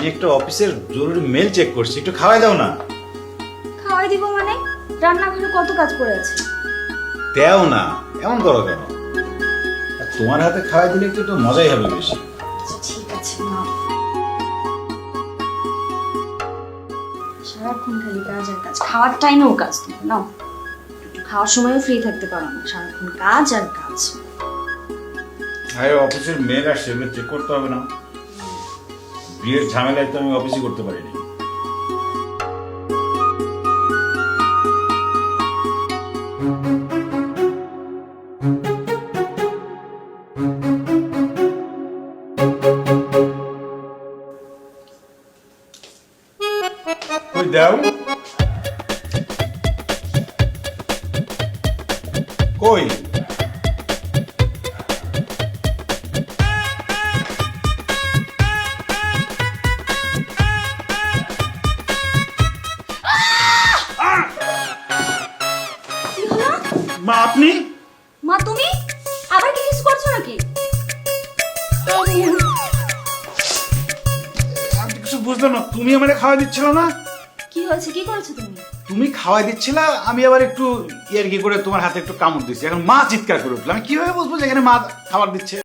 আমি একটা অফিসের জরুরি মেল চেক করছি, একটু খাওয়াই দাও না। খাওয়াই দিব মানে? রান্নাঘরে কত কাজ পড়ে আছে। দেও না, এমন করো কেন? আর তোমার হাতে খাওয়াই দিলে একটু তো মজাই হবে বেশি। আচ্ছা ঠিক আছে, নাও। সারাক্ষণ খালি কাজ আর কাজ, খাওয়ার টাইমেও কাজ। তুমি নাও, একটু খাওয়ার সময়ও ফ্রি থাকতে পারো না, সারাক্ষণ কাজ আর কাজ। হ্যাঁ, অফিসের মেল আসছে, এগুলো চেক করতে হবে না? বিয়ের ঝামেলায় তো আমি অফিসই করতে পারিনি। কই দাও, কই? কি হলো? মা আপনি? মা তুমি আবার কি কিছু করছো নাকি? আমি কিছু বুঝলাম না, তুমি আমারে খাওয়া দিচ্ছিল না? কি হয়েছে, কি করেছো তুমি? তুমি খাওয়াই দিচ্ছিলা, আমি আবার একটু ইয়ার কি করে তোমার হাতে একটু কামড় দিচ্ছি। এখন মা চিৎকার করে উঠলো, আমি কিভাবে বুঝবো যে এখানে মা খাবার দিচ্ছে?